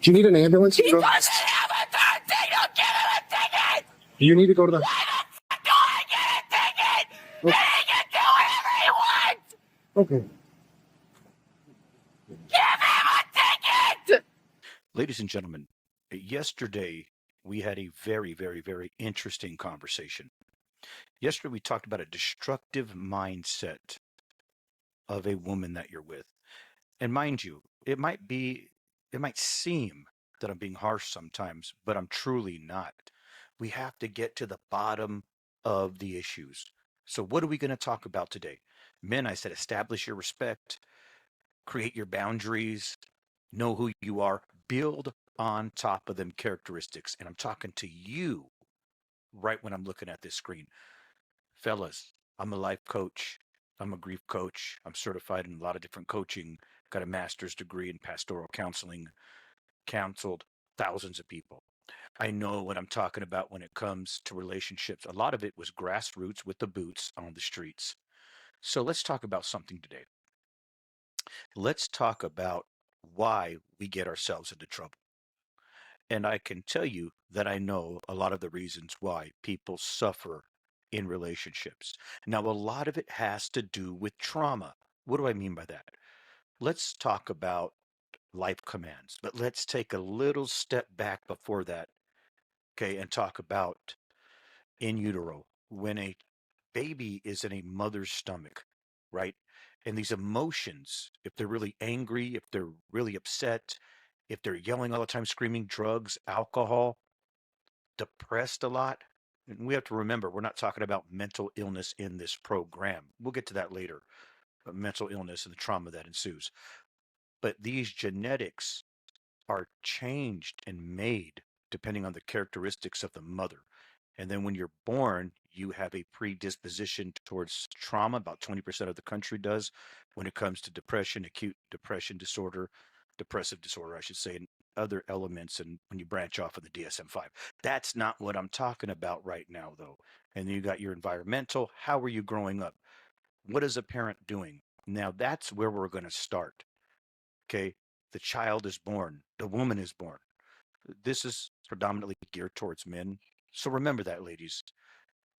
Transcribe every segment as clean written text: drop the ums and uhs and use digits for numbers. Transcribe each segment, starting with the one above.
Do you need an ambulance? He doesn't have a third signal. Give him a ticket. Do you need to go to the? Why the fuck do I get a ticket? He can do whatever he wants. Okay. Give him a ticket. Ladies and gentlemen, yesterday we had a very, very, very interesting conversation. Yesterday we talked about a destructive mindset of a woman that you're with. And mind you, it might seem that I'm being harsh sometimes, but I'm truly not. We have to get to the bottom of the issues. So what are we going to talk about today? Men, I said, establish your respect, create your boundaries, know who you are, build on top of them characteristics. And I'm talking to you right when I'm looking at this screen. Fellas, I'm a life coach. I'm a grief coach. I'm certified in a lot of different coaching, got a master's degree in pastoral counseling, counseled thousands of people. I know what I'm talking about when it comes to relationships. A lot of it was grassroots with the boots on the streets. So let's talk about something today. Let's talk about why we get ourselves into trouble. And I can tell you that I know a lot of the reasons why people suffer in relationships. Now, a lot of it has to do with trauma. What do I mean by that? Let's talk about life commands, but let's take a little step back before that, okay, and talk about in utero. When a baby is in a mother's stomach, right? And these emotions, if they're really angry, if they're really upset, if they're yelling all the time, screaming, drugs, alcohol, depressed a lot. And we have to remember, we're not talking about mental illness in this program. We'll get to that later, but mental illness and the trauma that ensues. But these genetics are changed and made depending on the characteristics of the mother. And then when you're born, you have a predisposition towards trauma. About 20% of the country does when it comes to depression, acute depression disorder, depressive disorder, I should say, and other elements. And when you branch off of the DSM 5, that's not what I'm talking about right now, though. And then you got your environmental. How are you growing up? What is a parent doing? Now, that's where we're going to start. Okay. The child is born, the woman is born. This is predominantly geared towards men. So remember that, ladies.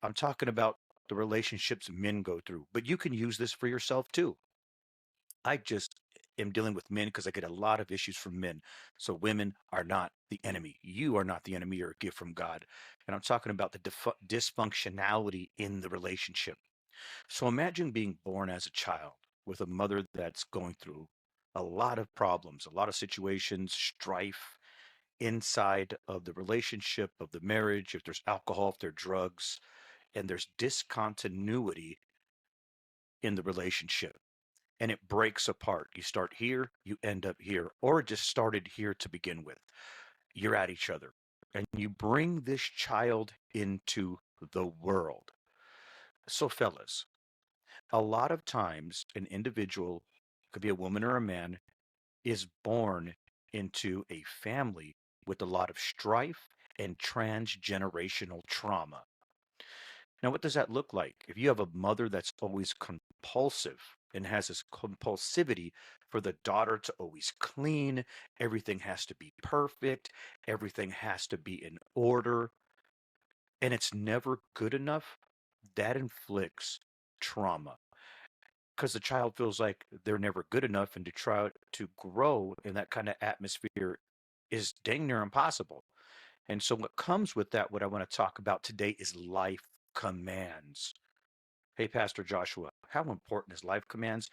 I'm talking about the relationships men go through, but you can use this for yourself too. I just am dealing with men because I get a lot of issues from men. So women are not the enemy. You are not the enemy. You're a gift from God. And I'm talking about the dysfunctionality in the relationship. So imagine being born as a child with a mother that's going through a lot of problems, a lot of situations, strife inside of the relationship, of the marriage, if there's alcohol, if there's drugs, and there's discontinuity in the relationship and it breaks apart. You start here, you end up here, or it just started here to begin with. You're at each other and you bring this child into the world. So, fellas, a lot of times an individual, could be a woman or a man, is born into a family with a lot of strife and transgenerational trauma. Now, what does that look like? If you have a mother that's always compulsive and has this compulsivity for the daughter to always clean, everything has to be perfect, everything has to be in order, and it's never good enough, that inflicts trauma because the child feels like they're never good enough, and to try to grow in that kind of atmosphere is dang near impossible. And so, what comes with that, what I want to talk about today is life commands. Hey, Pastor Joshua, how important is life commands?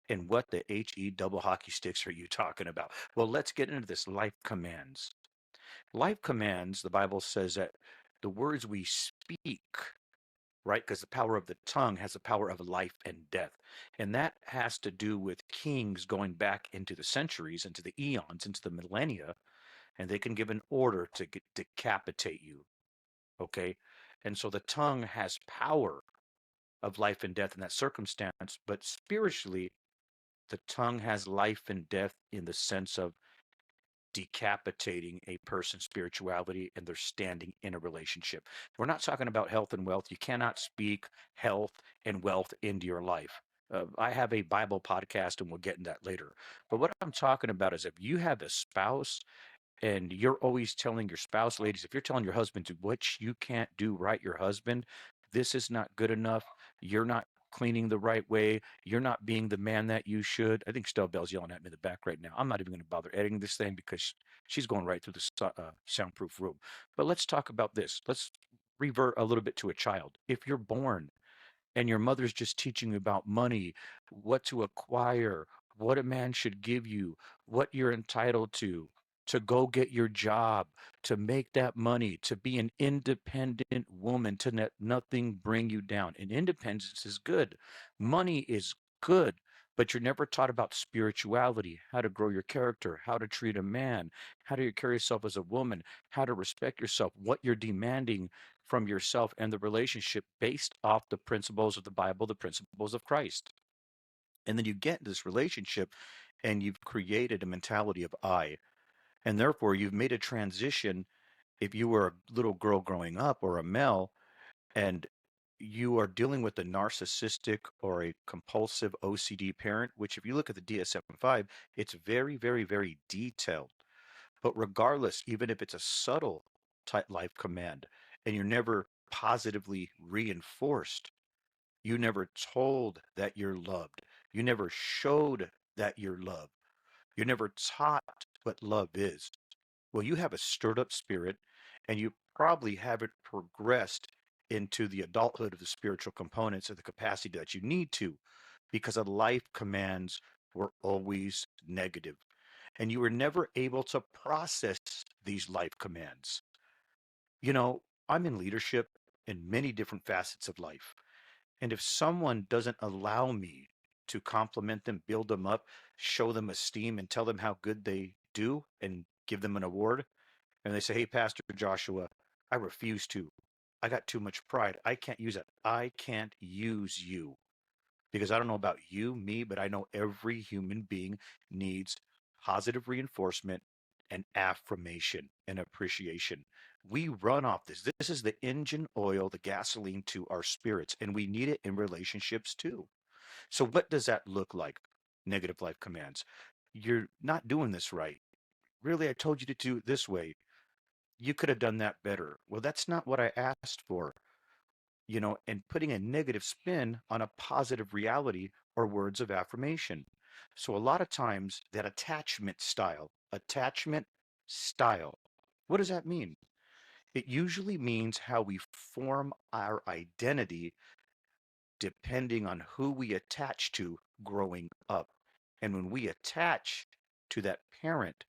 And what the HE double hockey sticks are you talking about? Well, let's get into this life commands. Life commands, the Bible says that the words we speak, right? Because the power of the tongue has the power of life and death. And that has to do with kings going back into the centuries, into the eons, into the millennia, and they can give an order to decapitate you. Okay. And so the tongue has power of life and death in that circumstance, but spiritually, the tongue has life and death in the sense of decapitating a person's spirituality and they're standing in a relationship. We're not talking about health and wealth. You cannot speak health and wealth into your life. I have a Bible podcast and we'll get into that later. But what I'm talking about is if you have a spouse and you're always telling your spouse, ladies, if you're telling your husband to what you can't do right, your husband, this is not good enough. You're not cleaning the right way. You're not being the man that you should. I think Stella Bell's yelling at me in the back right now. I'm not even going to bother editing this thing because she's going right through the soundproof room. But let's talk about this. Let's revert a little bit to a child. If you're born and your mother's just teaching you about money, what to acquire, what a man should give you, what you're entitled to go get your job, to make that money, to be an independent woman, to let nothing bring you down. And independence is good. Money is good, but you're never taught about spirituality, how to grow your character, how to treat a man, how to carry yourself as a woman, how to respect yourself, what you're demanding from yourself and the relationship based off the principles of the Bible, the principles of Christ. And then you get into this relationship and you've created a mentality of I. And therefore, you've made a transition. If you were a little girl growing up or a male, and you are dealing with a narcissistic or a compulsive OCD parent, which, if you look at the DSM 5, it's very, very, very detailed. But regardless, even if it's a subtle type life command and you're never positively reinforced, you never told that you're loved, you never showed that you're loved, you're never taught what love is. Well, you have a stirred up spirit and you probably haven't progressed into the adulthood of the spiritual components of the capacity that you need to because the life commands were always negative and you were never able to process these life commands. You know, I'm in leadership in many different facets of life. And if someone doesn't allow me to compliment them, build them up, show them esteem, and tell them how good they do and give them an award, and they say, "Hey, Pastor Joshua, I refuse to. I got too much pride. I can't use it. I can't use you because I don't know about you, me, but I know every human being needs positive reinforcement and affirmation and appreciation. We run off this. This is the engine oil, the gasoline to our spirits, and we need it in relationships too. So, what does that look like? Negative life commands. You're not doing this right. Really, I told you to do it this way. You could have done that better. Well, that's not what I asked for, and putting a negative spin on a positive reality or words of affirmation. So a lot of times that attachment style, what does that mean? It usually means how we form our identity depending on who we attach to growing up. And when we attach to that parent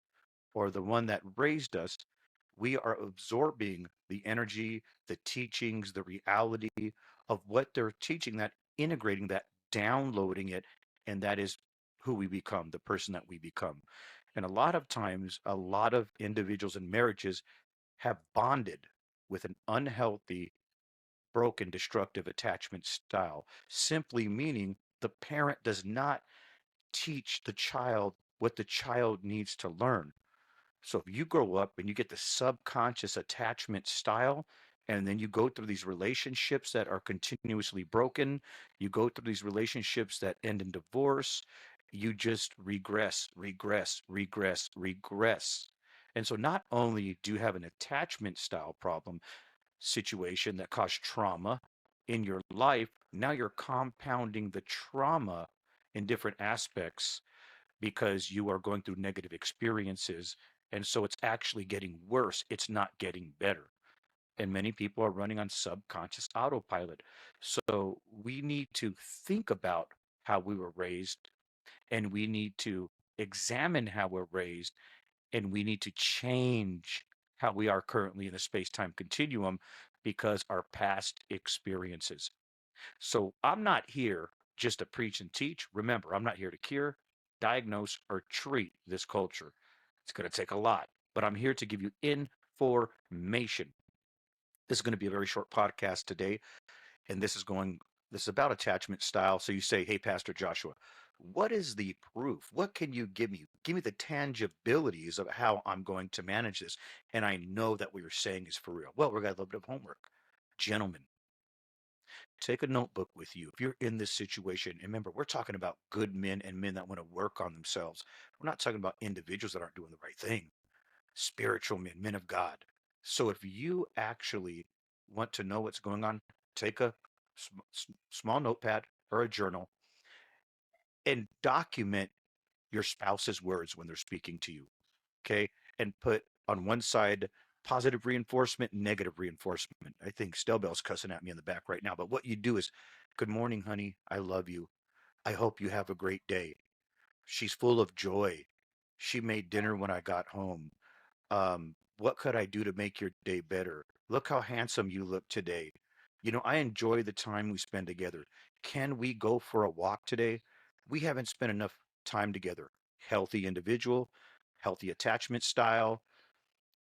or the one that raised us, we are absorbing the energy, the teachings, the reality of what they're teaching, that integrating that, downloading it, and that is who we become, the person that we become. And a lot of times, a lot of individuals in marriages have bonded with an unhealthy, broken, destructive attachment style, simply meaning the parent does not teach the child what the child needs to learn. So if you grow up and you get the subconscious attachment style, and then you go through these relationships that are continuously broken, you go through these relationships that end in divorce, you just regress, regress, regress, regress. And so not only do you have an attachment style problem situation that caused trauma in your life, now you're compounding the trauma in different aspects because you are going through negative experiences. And so it's actually getting worse. It's not getting better. And many people are running on subconscious autopilot. So we need to think about how we were raised and we need to examine how we're raised and we need to change how we are currently in the space time continuum because our past experiences. So I'm not here just to preach and teach. Remember, I'm not here to cure, diagnose, or treat this culture. It's going to take a lot, but I'm here to give you information. This is going to be a very short podcast today, and this is about attachment style. So you say, "Hey, Pastor Joshua, what is the proof? What can you give me? Give me the tangibilities of how I'm going to manage this." And I know that what you're saying is for real. Well, we're going to have a little bit of homework. Gentlemen, take a notebook with you if you're in this situation. And remember, we're talking about good men and men that want to work on themselves. We're not talking about individuals that aren't doing the right thing. spiritual men, men of God. So if you actually want to know what's going on, take a small notepad or a journal and document your spouse's words when they're speaking to you. Okay. And put on one side positive reinforcement, negative reinforcement. I think Stelbell's cussing at me in the back right now. But what you do is, good morning, honey. I love you. I hope you have a great day. She's full of joy. She made dinner when I got home. What could I do to make your day better? Look how handsome you look today. You know, I enjoy the time we spend together. Can we go for a walk today? We haven't spent enough time together. Healthy individual, healthy attachment style,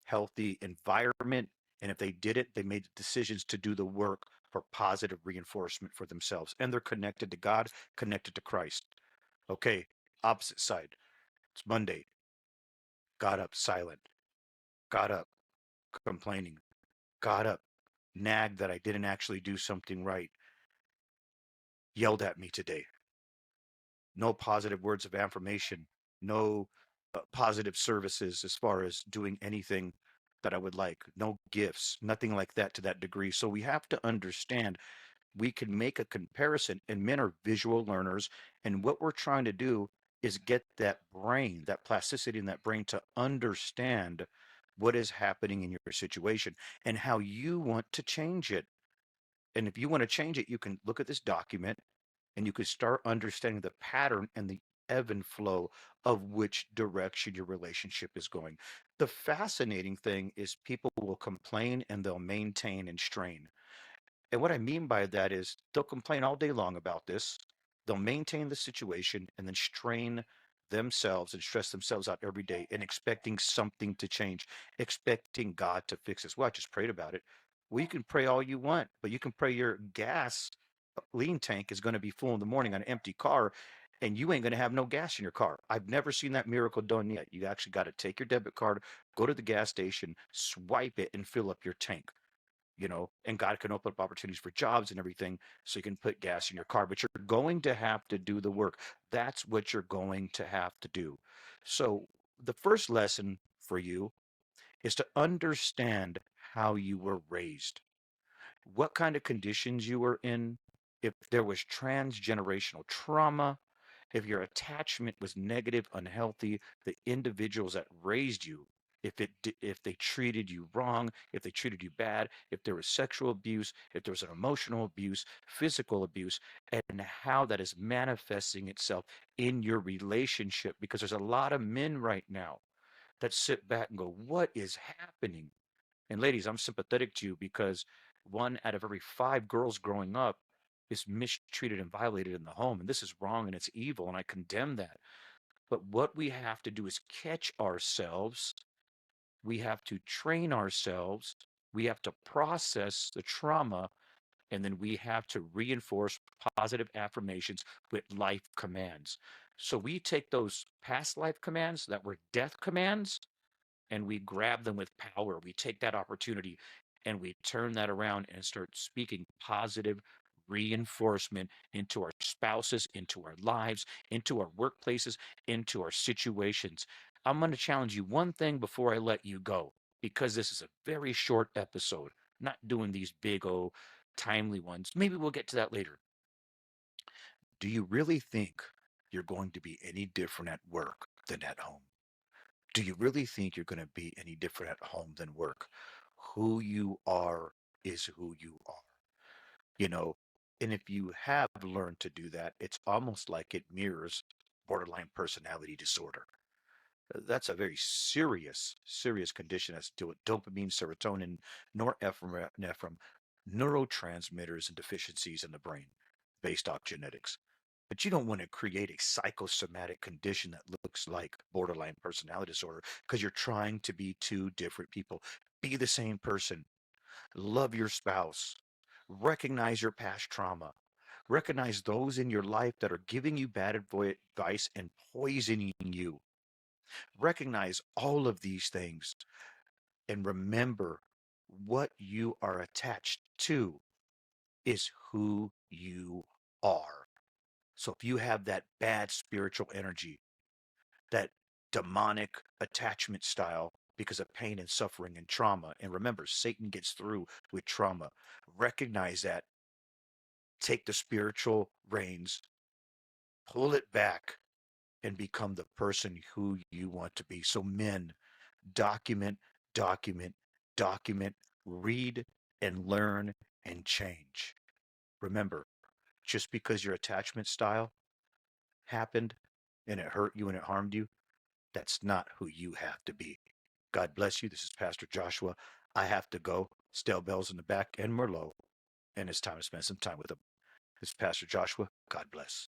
healthy environment. And if they did it, they made decisions to do the work for positive reinforcement for themselves. And they're connected to God, connected to Christ. Okay, opposite side. It's Monday. Got up silent. Got up complaining. Got up, nagged that I didn't actually do something right, yelled at me today. No positive words of affirmation, no positive services as far as doing anything that I would like, no gifts, nothing like that to that degree. So we have to understand we can make a comparison, and men are visual learners. And what we're trying to do is get that brain, that plasticity in that brain to understand what is happening in your situation and how you want to change it. And if you want to change it, you can look at this document and you can start understanding the pattern and the ebb and flow of which direction your relationship is going. The fascinating thing is people will complain and they'll maintain and strain. And what I mean by that is they'll complain all day long about this. They'll maintain the situation and then strain themselves and stress themselves out every day and expecting something to change, expecting God to fix this. Well, I just prayed about it. Well, you can pray all you want, but you can pray your gas lean tank is going to be full in the morning on an empty car and you ain't going to have no gas in your car. I've never seen that miracle done yet. You actually got to take your debit card, go to the gas station, swipe it, and fill up your tank, you know, and God can open up opportunities for jobs and everything so you can put gas in your car, but you're going to have to do the work. That's what you're going to have to do. So the first lesson for you is to understand how you were raised, what kind of conditions you were in, if there was transgenerational trauma, if your attachment was negative, unhealthy, the individuals that raised you, if they treated you wrong, if they treated you bad, if there was sexual abuse, if there was an emotional abuse, physical abuse, and how that is manifesting itself in your relationship. Because there's a lot of men right now that sit back and go, "What is happening?" And ladies, I'm sympathetic to you because one out of every five girls growing up is mistreated and violated in the home. And this is wrong and it's evil. And I condemn that. But what we have to do is catch ourselves. We have to train ourselves. We have to process the trauma. And then we have to reinforce positive affirmations with life commands. So we take those past life commands that were death commands and we grab them with power. We take that opportunity and we turn that around and start speaking positive reinforcement into our spouses, into our lives, into our workplaces, into our situations. I'm going to challenge you one thing before I let you go, because this is a very short episode, not doing these big, timely ones. Maybe we'll get to that later. Do you really think you're going to be any different at work than at home? Do you really think you're going to be any different at home than work? Who you are is who you are, you know? And if you have learned to do that, it's almost like it mirrors borderline personality disorder. That's a very serious, serious condition as to what dopamine, serotonin, norepinephrine, neurotransmitters, and deficiencies in the brain based off genetics. But you don't want to create a psychosomatic condition that looks like borderline personality disorder because you're trying to be two different people. Be the same person. Love your spouse. Recognize your past trauma. Recognize those in your life that are giving you bad advice and poisoning you. Recognize all of these things and remember what you are attached to is who you are. So if you have that bad spiritual energy, that demonic attachment style, because of pain and suffering and trauma. And remember, Satan gets through with trauma. Recognize that. Take the spiritual reins, pull it back, and become the person who you want to be. So, men, document, document, document, read and learn and change. Remember, just because your attachment style happened and it hurt you and it harmed you, that's not who you have to be. God bless you. This is Pastor Joshua. I have to go. Stale Bells in the back and Merlot, and it's time to spend some time with them. This is Pastor Joshua. God bless.